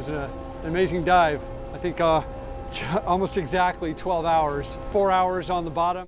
was an amazing dive. I think almost exactly 12 hours, 4 hours on the bottom.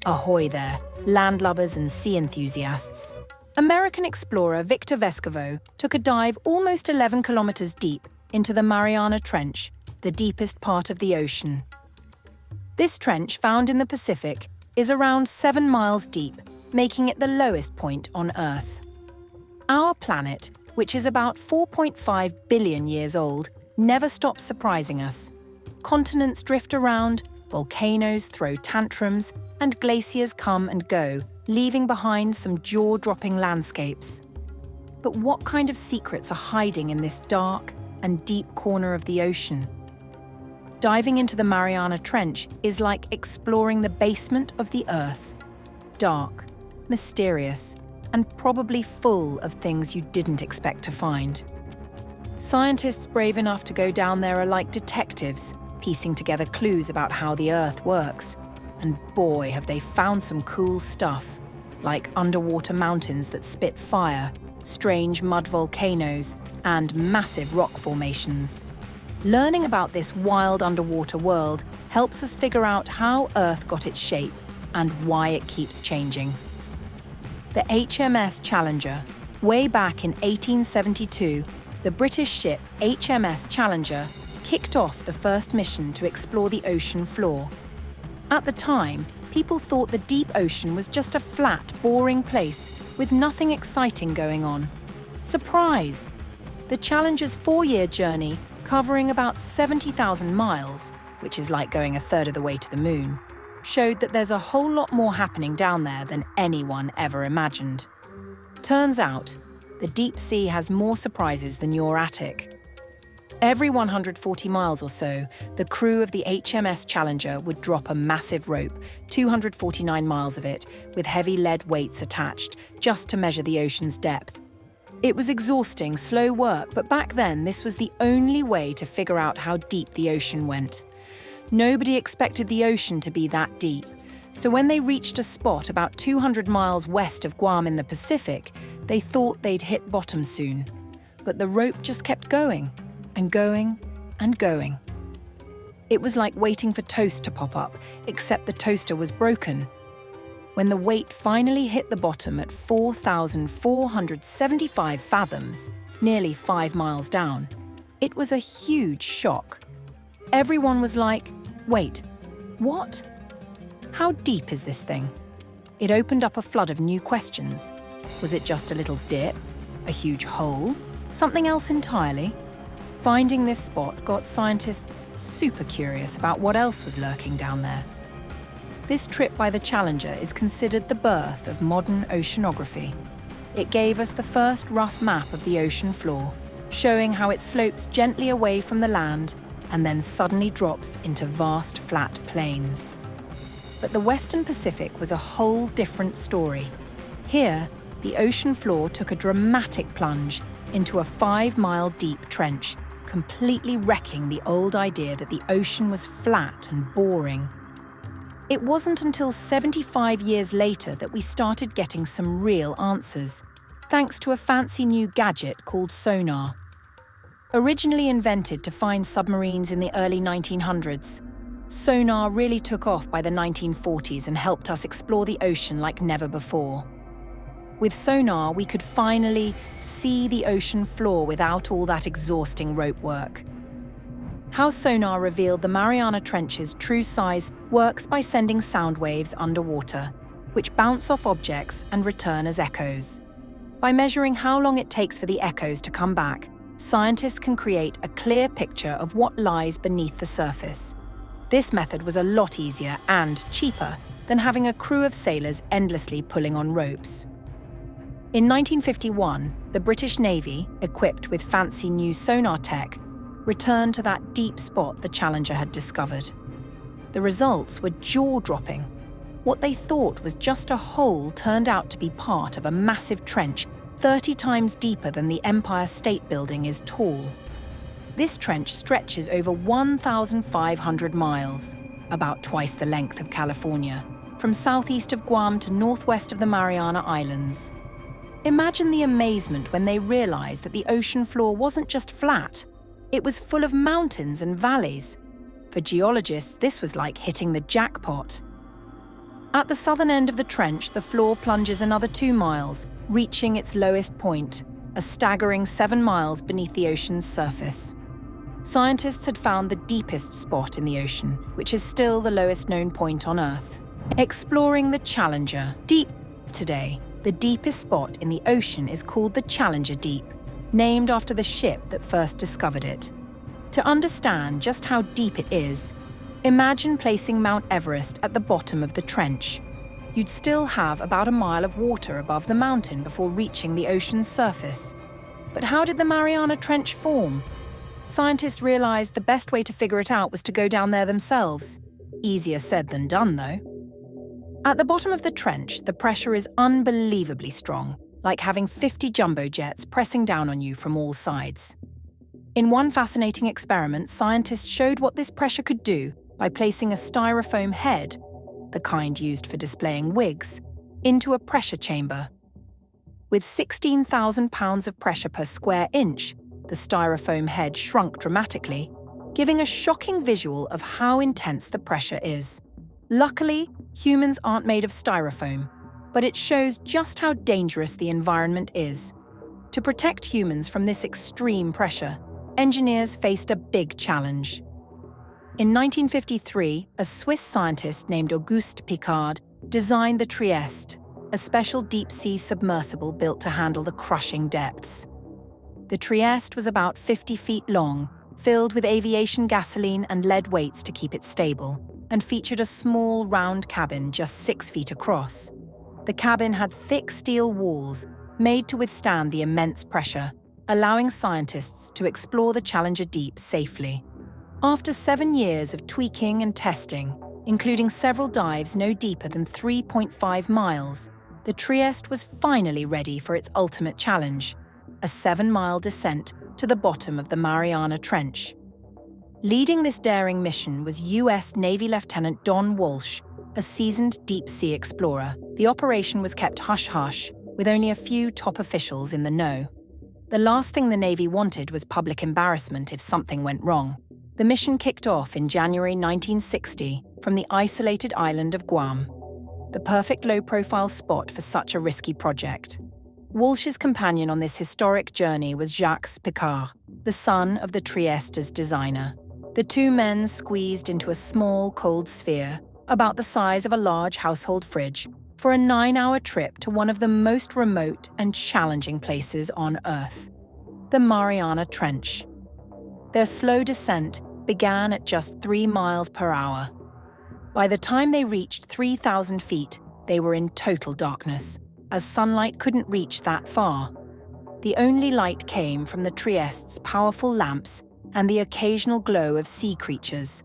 Ahoy there, landlubbers and sea enthusiasts. American explorer Victor Vescovo took a dive almost 11 kilometers deep into the Mariana Trench, the deepest part of the ocean. This trench, found in the Pacific, is around 7 miles deep, making it the lowest point on Earth. Our planet, which is about 4.5 billion years old, never stops surprising us. Continents drift around, volcanoes throw tantrums, and glaciers come and go, leaving behind some jaw-dropping landscapes. But what kind of secrets are hiding in this dark and deep corner of the ocean? Diving into the Mariana Trench is like exploring the basement of the Earth. Dark, mysterious, and probably full of things you didn't expect to find. Scientists brave enough to go down there are like detectives, piecing together clues about how the Earth works. And boy, have they found some cool stuff, like underwater mountains that spit fire, strange mud volcanoes, and massive rock formations. Learning about this wild underwater world helps us figure out how Earth got its shape and why it keeps changing. The HMS Challenger. Way back in 1872, the British ship HMS Challenger kicked off the first mission to explore the ocean floor. At the time, people thought the deep ocean was just a flat, boring place with nothing exciting going on. Surprise! The Challenger's 4-year journey, covering about 70,000 miles, which is like going a third of the way to the moon, showed that there's a whole lot more happening down there than anyone ever imagined. Turns out, the deep sea has more surprises than your attic. Every 140 miles or so, the crew of the HMS Challenger would drop a massive rope, 249 miles of it, with heavy lead weights attached, just to measure the ocean's depth. It was exhausting, slow work, but back then this was the only way to figure out how deep the ocean went. Nobody expected the ocean to be that deep, so when they reached a spot about 200 miles west of Guam in the Pacific, they thought they'd hit bottom soon. But the rope just kept going, and going, and going. It was like waiting for toast to pop up, except the toaster was broken. When the weight finally hit the bottom at 4,475 fathoms, nearly 5 miles down, it was a huge shock. Everyone was like, wait, what? How deep is this thing? It opened up a flood of new questions. Was it just a little dip? A huge hole? Something else entirely? Finding this spot got scientists super curious about what else was lurking down there. This trip by the Challenger is considered the birth of modern oceanography. It gave us the first rough map of the ocean floor, showing how it slopes gently away from the land and then suddenly drops into vast flat plains. But the Western Pacific was a whole different story. Here, the ocean floor took a dramatic plunge into a 5-mile deep trench, completely wrecking the old idea that the ocean was flat and boring. It wasn't until 75 years later that we started getting some real answers, thanks to a fancy new gadget called Sonar. Originally invented to find submarines in the early 1900s, Sonar really took off by the 1940s and helped us explore the ocean like never before. With Sonar, we could finally see the ocean floor without all that exhausting rope work. How Sonar revealed the Mariana Trench's true size works by sending sound waves underwater, which bounce off objects and return as echoes. By measuring how long it takes for the echoes to come back, scientists can create a clear picture of what lies beneath the surface. This method was a lot easier and cheaper than having a crew of sailors endlessly pulling on ropes. In 1951, the British Navy, equipped with fancy new sonar tech, returned to that deep spot the Challenger had discovered. The results were jaw-dropping. What they thought was just a hole turned out to be part of a massive trench 30 times deeper than the Empire State Building is tall. This trench stretches over 1,500 miles, about twice the length of California, from southeast of Guam to northwest of the Mariana Islands. Imagine the amazement when they realized that the ocean floor wasn't just flat, It was full of mountains and valleys. For geologists, this was like hitting the jackpot. At the southern end of the trench, the floor plunges another 2 miles, reaching its lowest point, a staggering 7 miles beneath the ocean's surface. Scientists had found the deepest spot in the ocean, which is still the lowest known point on Earth. Exploring the Challenger. Deep today, the deepest spot in the ocean is called the Challenger Deep, named after the ship that first discovered it. To understand just how deep it is, imagine placing Mount Everest at the bottom of the trench. You'd still have about a mile of water above the mountain before reaching the ocean's surface. But how did the Mariana Trench form? Scientists realized the best way to figure it out was to go down there themselves. Easier said than done, though. At the bottom of the trench, the pressure is unbelievably strong, like having 50 jumbo jets pressing down on you from all sides. In one fascinating experiment, scientists showed what this pressure could do by placing a styrofoam head, the kind used for displaying wigs, into a pressure chamber. With 16,000 pounds of pressure per square inch, the styrofoam head shrunk dramatically, giving a shocking visual of how intense the pressure is. Luckily, humans aren't made of styrofoam, but it shows just how dangerous the environment is. To protect humans from this extreme pressure, engineers faced a big challenge. In 1953, a Swiss scientist named Auguste Piccard designed the Triest, a special deep-sea submersible built to handle the crushing depths. The Triest was about 50 feet long, filled with aviation gasoline and lead weights to keep it stable, and featured a small, round cabin just 6 feet across. The cabin had thick steel walls made to withstand the immense pressure, allowing scientists to explore the Challenger Deep safely. After 7 years of tweaking and testing, including several dives no deeper than 3.5 miles, the Trieste was finally ready for its ultimate challenge, a 7-mile descent to the bottom of the Mariana Trench. Leading this daring mission was US Navy Lieutenant Don Walsh, a seasoned deep-sea explorer. The operation was kept hush-hush, with only a few top officials in the know. The last thing the Navy wanted was public embarrassment if something went wrong. The mission kicked off in January 1960 from the isolated island of Guam, the perfect low-profile spot for such a risky project. Walsh's companion on this historic journey was Jacques Piccard, the son of the Trieste's designer. The two men squeezed into a small, cold sphere, about the size of a large household fridge, for a 9-hour trip to one of the most remote and challenging places on Earth, the Mariana Trench. Their slow descent began at just 3 miles per hour. By the time they reached 3,000 feet, they were in total darkness, as sunlight couldn't reach that far. The only light came from the Trieste's powerful lamps and the occasional glow of sea creatures,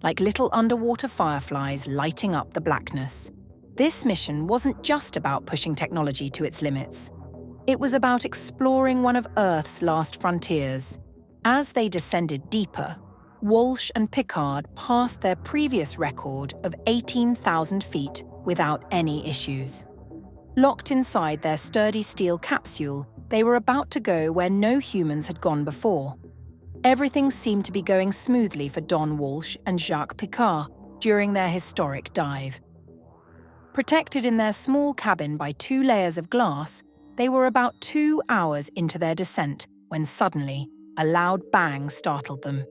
like little underwater fireflies lighting up the blackness. This mission wasn't just about pushing technology to its limits. It was about exploring one of Earth's last frontiers. As they descended deeper, Walsh and Piccard passed their previous record of 18,000 feet without any issues. Locked inside their sturdy steel capsule, they were about to go where no humans had gone before. Everything seemed to be going smoothly for Don Walsh and Jacques Piccard during their historic dive. Protected in their small cabin by 2 layers of glass, they were about 2 hours into their descent when suddenly a loud bang startled them.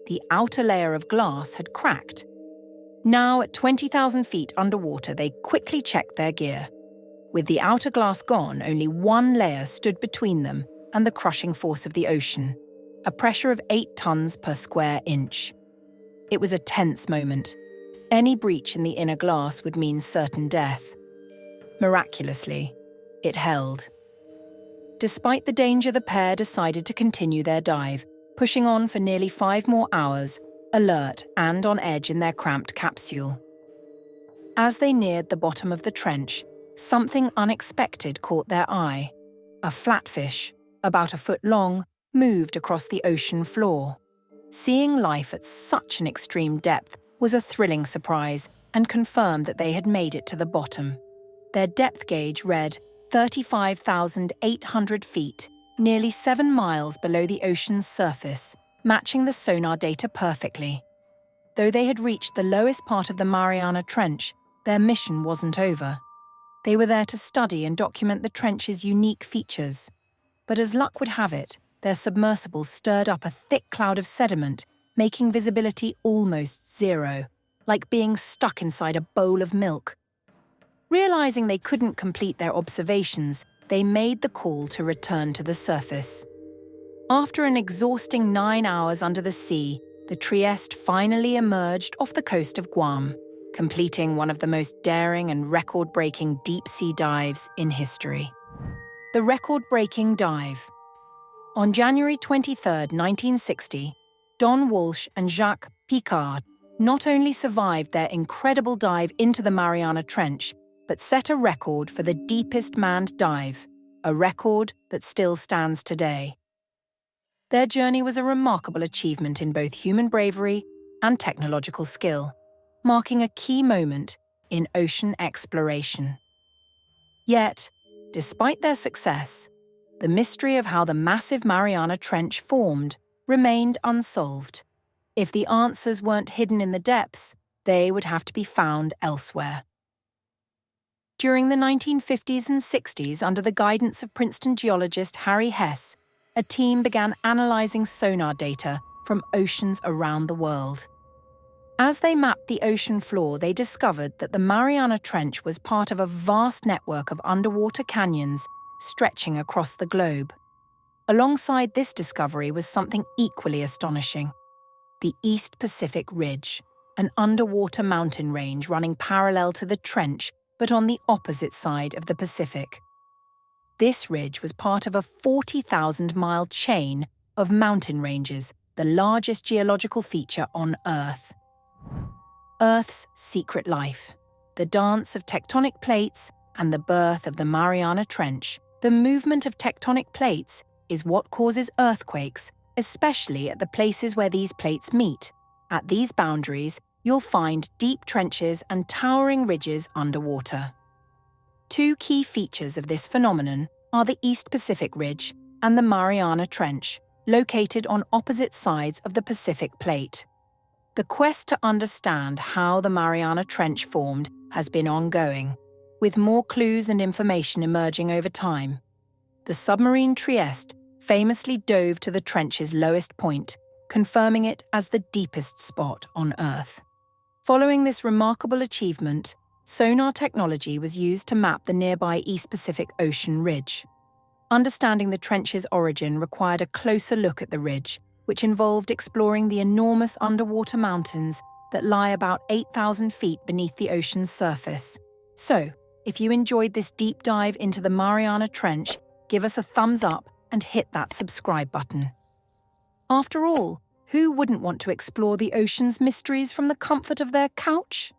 The outer layer of glass had cracked. Now at 20,000 feet underwater, they quickly checked their gear. With the outer glass gone, only 1 layer stood between them and the crushing force of the ocean, a pressure of 8 tons per square inch. It was a tense moment. Any breach in the inner glass would mean certain death. Miraculously, it held. Despite the danger, the pair decided to continue their dive, pushing on for nearly 5 more hours, alert and on edge in their cramped capsule. As they neared the bottom of the trench, something unexpected caught their eye. A flatfish, about a foot long, moved across the ocean floor. Seeing life at such an extreme depth was a thrilling surprise and confirmed that they had made it to the bottom. Their depth gauge read 35,800 feet, nearly 7 miles below the ocean's surface, matching the sonar data perfectly. Though they had reached the lowest part of the Mariana Trench, their mission wasn't over. They were there to study and document the trench's unique features. But as luck would have it, their submersible stirred up a thick cloud of sediment, making visibility almost zero, like being stuck inside a bowl of milk. Realizing they couldn't complete their observations, they made the call to return to the surface. After an exhausting 9 hours under the sea, the Trieste finally emerged off the coast of Guam, completing one of the most daring and record-breaking deep-sea dives in history. The record-breaking dive. On January 23, 1960, Don Walsh and Jacques Picard not only survived their incredible dive into the Mariana Trench, but set a record for the deepest manned dive, a record that still stands today. Their journey was a remarkable achievement in both human bravery and technological skill, marking a key moment in ocean exploration. Yet, despite their success, the mystery of how the massive Mariana Trench formed remained unsolved. If the answers weren't hidden in the depths, they would have to be found elsewhere. During the 1950s and 60s, under the guidance of Princeton geologist Harry Hess, a team began analyzing sonar data from oceans around the world. As they mapped the ocean floor, they discovered that the Mariana Trench was part of a vast network of underwater canyons stretching across the globe. Alongside this discovery was something equally astonishing: the East Pacific Ridge, an underwater mountain range running parallel to the trench but on the opposite side of the Pacific. This ridge was part of a 40,000-mile chain of mountain ranges, the largest geological feature on Earth. Earth's secret life, the dance of tectonic plates, and the birth of the Mariana Trench. The movement of tectonic plates is what causes earthquakes, especially at the places where these plates meet. At these boundaries, you'll find deep trenches and towering ridges underwater. Two key features of this phenomenon are the East Pacific Ridge and the Mariana Trench, located on opposite sides of the Pacific Plate. The quest to understand how the Mariana Trench formed has been ongoing, with more clues and information emerging over time. The submarine Trieste famously dove to the trench's lowest point, confirming it as the deepest spot on Earth. Following this remarkable achievement, sonar technology was used to map the nearby East Pacific Ocean ridge. Understanding the trench's origin required a closer look at the ridge, which involved exploring the enormous underwater mountains that lie about 8,000 feet beneath the ocean's surface. So, if you enjoyed this deep dive into the Mariana Trench, give us a thumbs up and hit that subscribe button. After all, who wouldn't want to explore the ocean's mysteries from the comfort of their couch?